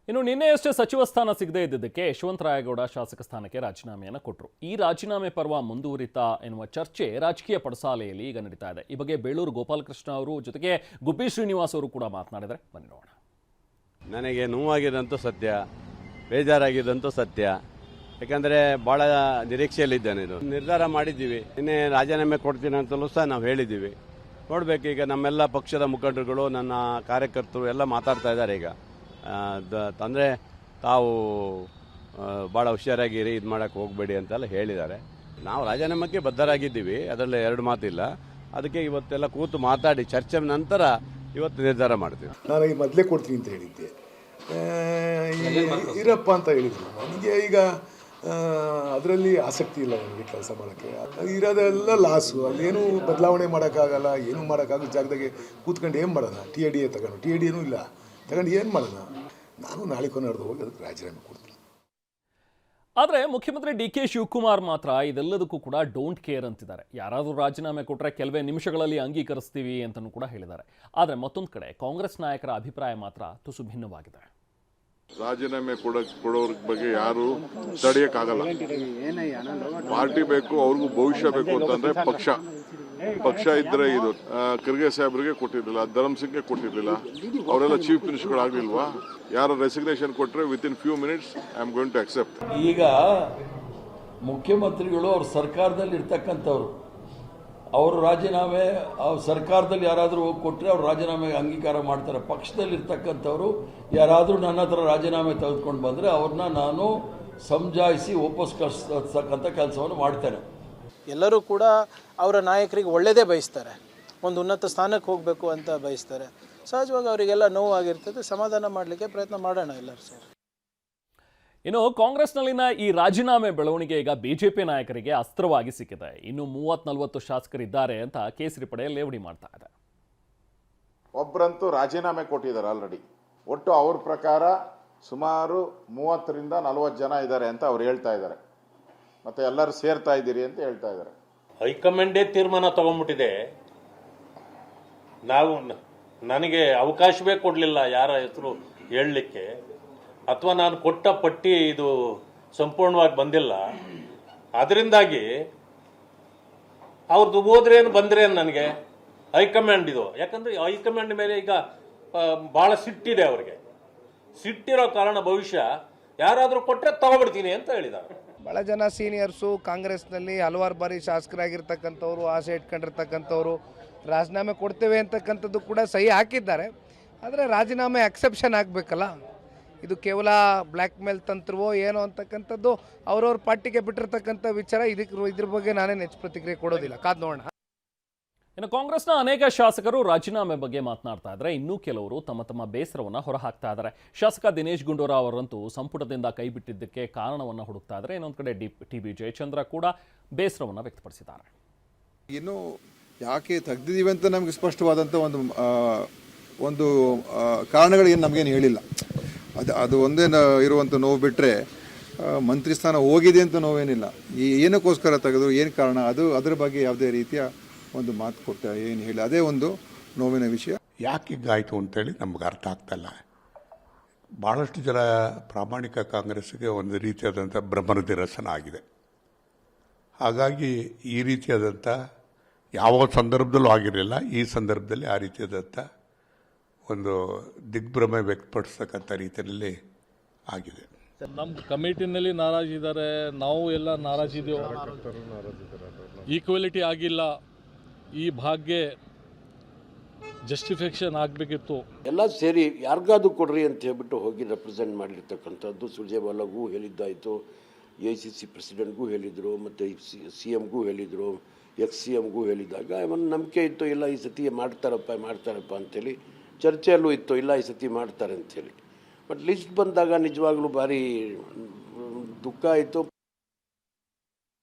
ಇನ್ನು ನಿನ್ನೆಯಷ್ಟೇ ಸಚಿವ ಸ್ಥಾನ ಸಿಗದೇ ಇದ್ದಿದ್ದಕ್ಕೆ ಯಶವಂತರಾಯಗೌಡ ಶಾಸಕ ಸ್ಥಾನಕ್ಕೆ ರಾಜೀನಾಮೆಯನ್ನು ಕೊಟ್ಟರು. ಈ ರಾಜೀನಾಮೆ ಪರ್ವ ಮುಂದುವರಿತಾ ಎನ್ನುವ ಚರ್ಚೆ ರಾಜಕೀಯ ಪಡಸಾಲೆಯಲ್ಲಿ ಈಗ ನಡೀತಾ ಇದೆ. ಈ ಬಗ್ಗೆ ಬೇಳೂರು ಗೋಪಾಲಕೃಷ್ಣ ಅವರು ಜೊತೆಗೆ ಗುಬ್ಬಿ ಶ್ರೀನಿವಾಸ್ ಅವರು ಕೂಡ ಮಾತನಾಡಿದರೆ ಬನ್ನಿ ನೋಡೋಣ. ನನಗೆ ನೋವಾಗಿದಂತೂ ಸತ್ಯ, ಬೇಜಾರಾಗಿದ್ದಂತೂ ಸತ್ಯ. ಯಾಕಂದರೆ ಭಾಳ ನಿರೀಕ್ಷೆಯಲ್ಲಿದ್ದೇನೆ. ಇದು ನಿರ್ಧಾರ ಮಾಡಿದ್ದೀವಿ, ನಿನ್ನೆ ರಾಜೀನಾಮೆ ಕೊಡ್ತೀನಿ ಅಂತಲೂ ಸಹ ನಾವು ಹೇಳಿದ್ದೀವಿ. ನೋಡಬೇಕು, ಈಗ ನಮ್ಮೆಲ್ಲ ಪಕ್ಷದ ಮುಖಂಡರುಗಳು, ನನ್ನ ಕಾರ್ಯಕರ್ತರು ಎಲ್ಲ ಮಾತಾಡ್ತಾ ಇದ್ದಾರೆ. ಈಗ ಅಂದರೆ ತಾವು ಭಾಳ ಹುಷಾರಾಗಿರಿ, ಇದು ಮಾಡೋಕ್ಕೆ ಹೋಗಬೇಡಿ ಅಂತೆಲ್ಲ ಹೇಳಿದ್ದಾರೆ. ನಾವು ರಾಜೀನಾಮೆಗೆ ಬದ್ಧರಾಗಿದ್ದೀವಿ, ಅದರಲ್ಲಿ ಎರಡು ಮಾತಿಲ್ಲ. ಅದಕ್ಕೆ ಇವತ್ತೆಲ್ಲ ಕೂತು ಮಾತಾಡಿ ಚರ್ಚೆ ನಂತರ ಇವತ್ತು ನಿರ್ಧಾರ ಮಾಡ್ತೀವಿ. ನಾನು ಈ ಮೊದಲೇ ಕೊಡ್ತೀನಿ ಅಂತ ಹೇಳಿದ್ದೆ, ಇರಪ್ಪ ಅಂತ ಹೇಳಿದ್ರು. ನನಗೆ ಈಗ ಅದರಲ್ಲಿ ಆಸಕ್ತಿ ಇಲ್ಲ, ನನಗೆ ಕೆಲಸ ಮಾಡೋಕ್ಕೆ. ಇರೋದೆಲ್ಲ ಲಾಸು, ಅಲ್ಲೇನು ಬದಲಾವಣೆ ಮಾಡೋಕ್ಕಾಗಲ್ಲ, ಏನೂ ಮಾಡೋಕ್ಕಾಗೋ ಜಾಗದಾಗೆ ಕೂತ್ಕೊಂಡು ಏನು ಮಾಡೋಣ? TADA ತಗೊಂಡು TADA ಇಲ್ಲ ತಗೊಂಡು ಏನು ಮಾಡೋಣ? ನಾನು ನಾಳೆ ಕೊನೆಯವ್ರದ್ದು ಹೋಗಿ ಅದಕ್ಕೆ ರಾಜೀನಾಮೆ ಕೊಡ್ತೀನಿ. ಆದರೆ ಮುಖ್ಯಮಂತ್ರಿ DK ಶಿವಕುಮಾರ್ ಮಾತ್ರ ಇದೆಲ್ಲದಕ್ಕೂ ಕೂಡ ಡೋಂಟ್ ಕೇರ್ ಅಂತಿದ್ದಾರೆ. ಯಾರಾದರೂ ರಾಜೀನಾಮೆ ಕೊಟ್ಟರೆ ಕೆಲವೇ ನಿಮಿಷಗಳಲ್ಲಿ ಅಂಗೀಕರಿಸ್ತೀವಿ ಅಂತಲೂ ಕೂಡ ಹೇಳಿದ್ದಾರೆ. ಆದರೆ ಮತ್ತೊಂದು ಕಡೆ ಕಾಂಗ್ರೆಸ್ ನಾಯಕರ ಅಭಿಪ್ರಾಯ ಮಾತ್ರ ತುಸು ಭಿನ್ನವಾಗಿದೆ. ರಾಜೀನಾಮೆ ಕೊಡೋರ ಬಗ್ಗೆ ಯಾರು ತಡೆಯಕ್ಕಾಗಲ್ಲ. ಪಾರ್ಟಿ ಬೇಕು, ಅವ್ರಿಗೂ ಭವಿಷ್ಯ ಬೇಕು ಅಂತಂದ್ರೆ ಪಕ್ಷ ಇದ್ರೆ ಇದು ಖರ್ಗೆ ಸಾಹೇಬ್ರಿಗೆ ಕೊಟ್ಟಿರ್ಲಿಲ್ಲ, ಧರ್ಮ್ ಸಿಂಗ್ಗೆ ಕೊಟ್ಟಿರ್ಲಿಲ್ಲ, ಅವರೆಲ್ಲ ಚೀಫ್ ಮಿನಿಸ್ಟರ್ಗಳಾಗ್ಲಿಲ್ವಾ? ಯಾರು ರೆಸಿಗ್ನೇಷನ್ ಕೊಟ್ಟರೆ within few minutes I am going to accept. ಈಗ ಮುಖ್ಯಮಂತ್ರಿಗಳು ಅವ್ರ ಸರ್ಕಾರದಲ್ಲಿ ಇರ್ತಕ್ಕಂಥವ್ರು, ಅವರು ರಾಜೀನಾಮೆ ಸರ್ಕಾರದಲ್ಲಿ ಯಾರಾದರೂ ಹೋಗಿ ಕೊಟ್ಟರೆ ಅವ್ರು ರಾಜೀನಾಮೆ ಅಂಗೀಕಾರ ಮಾಡ್ತಾರೆ. ಪಕ್ಷದಲ್ಲಿ ಇರ್ತಕ್ಕಂಥವ್ರು ಯಾರಾದರೂ ನನ್ನ ಹತ್ರ ರಾಜೀನಾಮೆ ತೆಗೆದುಕೊಂಡು ಬಂದರೆ ಅವ್ರನ್ನ ನಾನು ಸಮಜಾಯಿಸಿ ವಾಪಸ್ ಕಳಿಸ್ತಕ್ಕಂಥ ಕೆಲಸವನ್ನು ಮಾಡ್ತೇನೆ. ಎಲ್ಲರೂ ಕೂಡ ಅವರ ನಾಯಕರಿಗೆ ಒಳ್ಳೆಯದೇ ಬಯಸ್ತಾರೆ, ಒಂದು ಉನ್ನತ ಸ್ಥಾನಕ್ಕೆ ಹೋಗಬೇಕು ಅಂತ ಬಯಸ್ತಾರೆ. ಸಹಜವಾಗಿ ಅವರಿಗೆಲ್ಲ ನೋವಾಗಿರ್ತದೆ, ಸಮಾಧಾನ ಮಾಡಲಿಕ್ಕೆ ಪ್ರಯತ್ನ ಮಾಡೋಣ ಎಲ್ಲರೂ ಸೇರಿ. ಇನ್ನು ಕಾಂಗ್ರೆಸ್ನಲ್ಲಿನ ಈ ರಾಜೀನಾಮೆ ಬೆಳವಣಿಗೆ ಈಗ ಬಿಜೆಪಿ ನಾಯಕರಿಗೆ ಅಸ್ತ್ರವಾಗಿ ಸಿಕ್ಕಿದೆ. ಇನ್ನು 30-40 ಶಾಸಕರಿದ್ದಾರೆ ಅಂತ ಕೇಸರಿ ಪಡೆ ಲೇವಡಿ ಮಾಡ್ತಾ ಇದೆ. ಒಬ್ಬರಂತೂ ರಾಜೀನಾಮೆ ಕೊಟ್ಟಿದ್ದಾರೆ ಆಲ್ರೆಡಿ. ಒಟ್ಟು ಅವ್ರ ಪ್ರಕಾರ ಸುಮಾರು 30ರಿಂದ 40 ಜನ ಇದ್ದಾರೆ ಅಂತ ಅವ್ರು ಹೇಳ್ತಾ ಇದ್ದಾರೆ. ಮತ್ತೆ ಎಲ್ಲರೂ ಸೇರ್ತಾ ಇದ್ದೀರಿ ಅಂತ ಹೇಳ್ತಾ ಇದ್ದಾರೆ. ಹೈಕಮಾಂಡೇ ತೀರ್ಮಾನ ತಗೊಂಡ್ಬಿಟ್ಟಿದೆ. ನನಗೆ ಅವಕಾಶವೇ ಕೊಡಲಿಲ್ಲ ಯಾರ ಹೆಸರು ಹೇಳಲಿಕ್ಕೆ, ಅಥವಾ ನಾನು ಕೊಟ್ಟ ಪಟ್ಟಿ ಇದು ಸಂಪೂರ್ಣವಾಗಿ ಬಂದಿಲ್ಲ. ಅದರಿಂದಾಗಿ ಅವ್ರದ್ದು ಹೋದ್ರೇನು ಬಂದ್ರೇನು ನನಗೆ ಹೈಕಮಾಂಡ್ ಇದು. ಯಾಕಂದ್ರೆ ಹೈಕಮಾಂಡ್ ಮೇಲೆ ಈಗ ಭಾಳ ಸಿಟ್ಟಿದೆ ಅವ್ರಿಗೆ. ಸಿಟ್ಟಿರೋ ಕಾರಣ ಭವಿಷ್ಯ ಯಾರಾದರೂ ಕೊಟ್ಟರೆ ತಗೊಬಿಡ್ತೀನಿ ಅಂತ ಹೇಳಿದ್ದಾರೆ. ಭಾಳ ಜನ ಸೀನಿಯರ್ಸು ಕಾಂಗ್ರೆಸ್ನಲ್ಲಿ ಹಲವಾರು ಬಾರಿ ಶಾಸಕರಾಗಿರ್ತಕ್ಕಂಥವ್ರು, ಆಸೆ ಇಟ್ಕೊಂಡಿರ್ತಕ್ಕಂಥವ್ರು ರಾಜೀನಾಮೆ ಕೊಡ್ತೇವೆ ಅಂತಕ್ಕಂಥದ್ದು ಕೂಡ ಸಹಿ ಹಾಕಿದ್ದಾರೆ. ಆದರೆ ರಾಜೀನಾಮೆ ಎಕ್ಸೆಪ್ಷನ್ ಆಗಬೇಕಲ್ಲ. ಇದು ಕೇವಲ ಬ್ಲ್ಯಾಕ್ ಮೇಲ್ ತಂತ್ರವೋ ಏನೋ ಅಂತಕ್ಕಂಥದ್ದು ಅವ್ರವ್ರ ಪಾರ್ಟಿಗೆ ಬಿಟ್ಟಿರ್ತಕ್ಕಂಥ ವಿಚಾರ. ಇದ್ರ ಬಗ್ಗೆ ನಾನೇನು ಹೆಚ್ಚು ಪ್ರತಿಕ್ರಿಯೆ ಕೊಡೋದಿಲ್ಲ, ಕಾದ್ ನೋಡೋಣ. ಇನ್ನು ಕಾಂಗ್ರೆಸ್ನ ಅನೇಕ ಶಾಸಕರು ರಾಜೀನಾಮೆ ಬಗ್ಗೆ ಮಾತನಾಡ್ತಾ ಇದ್ದಾರೆ. ಇನ್ನೂ ಕೆಲವರು ತಮ್ಮ ಬೇಸರವನ್ನು ಹೊರಹಾಕ್ತಾ ಇದ್ದಾರೆ. ಶಾಸಕ ದಿನೇಶ್ ಗುಂಡೂರಾವ್ ಅವರಂತೂ ಸಂಪುಟದಿಂದ ಕೈಬಿಟ್ಟಿದ್ದಕ್ಕೆ ಕಾರಣವನ್ನು ಹುಡುಕ್ತಾ ಇದ್ದಾರೆ. ಇನ್ನೊಂದು ಕಡೆ TB ಜಯಚಂದ್ರ ಕೂಡ ಬೇಸರವನ್ನು ವ್ಯಕ್ತಪಡಿಸಿದ್ದಾರೆ. ಇನ್ನು ಯಾಕೆ ತೆಗೆದಿದ್ದೀವಿ ಅಂತ ನಮಗೆ ಸ್ಪಷ್ಟವಾದಂಥ ಒಂದು ಕಾರಣಗಳು ಏನು ನಮಗೇನು ಹೇಳಿಲ್ಲ. ಅದು ಒಂದೇ ಇರುವಂಥ ನೋವು ಬಿಟ್ಟರೆ ಮಂತ್ರಿ ಸ್ಥಾನ ಹೋಗಿದೆ ಅಂತ ನೋವೇನಿಲ್ಲ. ಏನಕ್ಕೋಸ್ಕರ ತೆಗೆದು ಏನು ಕಾರಣ ಅದರ ಬಗ್ಗೆ ಯಾವುದೇ ರೀತಿಯ ಒಂದು ಮಾತು ಕೊಟ್ಟ ಏನು ಹೇಳಿ ಅದೇ ಒಂದು ನೋವಿನ ವಿಷಯ. ಯಾಕೆ ಹೀಗಾಯಿತು ಅಂತೇಳಿ ನಮ್ಗೆ ಅರ್ಥ ಆಗ್ತಾಯಿಲ್ಲ. ಭಾಳಷ್ಟು ಜನ ಪ್ರಾಮಾಣಿಕ ಕಾಂಗ್ರೆಸ್ಸಿಗೆ ಒಂದು ರೀತಿಯಾದಂಥ ಭ್ರಮನಿರಸನ ಆಗಿದೆ. ಹಾಗಾಗಿ ಈ ರೀತಿಯಾದಂಥ ಯಾವ ಸಂದರ್ಭದಲ್ಲೂ ಆಗಿರಲಿಲ್ಲ, ಈ ಸಂದರ್ಭದಲ್ಲಿ ಆ ರೀತಿಯಾದಂಥ ಒಂದು ದಿಗ್ಭ್ರಮೆ ವ್ಯಕ್ತಪಡಿಸ್ತಕ್ಕಂಥ ರೀತಿಯಲ್ಲಿ ಆಗಿದೆ. ನಮ್ಮ ಕಮಿಟಿನಲ್ಲಿ ನಾರಾಜಿದ್ದಾರೆ, ನಾವು ಎಲ್ಲ ನಾರಾಜಿದ್ದೇವೆ. ಈಕ್ವಾಲಿಟಿ ಆಗಿಲ್ಲ, ಈ ಭಾಗ್ಯ ಜಸ್ಟಿಫಿಕೇಷನ್ ಆಗಬೇಕಿತ್ತು. ಎಲ್ಲ ಸೇರಿ ಯಾರಿಗಾದ್ರು ಕೊಡ್ರಿ ಅಂತ ಹೇಳ್ಬಿಟ್ಟು ಹೋಗಿ ರೆಪ್ರೆಸೆಂಟ್ ಮಾಡಿರ್ತಕ್ಕಂಥದ್ದು ಸುರ್ಜೇವಾಲಾಗೂ ಹೇಳಿದ್ದಾಯಿತು, AICC ಪ್ರೆಸಿಡೆಂಟ್ಗೂ ಹೇಳಿದರು, ಮತ್ತು CMಗೂ ಹೇಳಿದರು, ex-CMಗೂ ಹೇಳಿದಾಗ ಒಂದು ನಂಬಿಕೆ ಇತ್ತು, ಇಲ್ಲ ಈ ಸತಿ ಮಾಡ್ತಾರಪ್ಪ ಅಂಥೇಳಿ ಚರ್ಚೆಯಲ್ಲೂ ಇತ್ತು, ಇಲ್ಲ ಈ ಸತಿ ಮಾಡ್ತಾರೆ ಅಂಥೇಳಿ. ಬಟ್ ಲಿಸ್ಟ್ ಬಂದಾಗ ನಿಜವಾಗ್ಲೂ ಭಾರಿ ದುಃಖ ಆಯಿತು.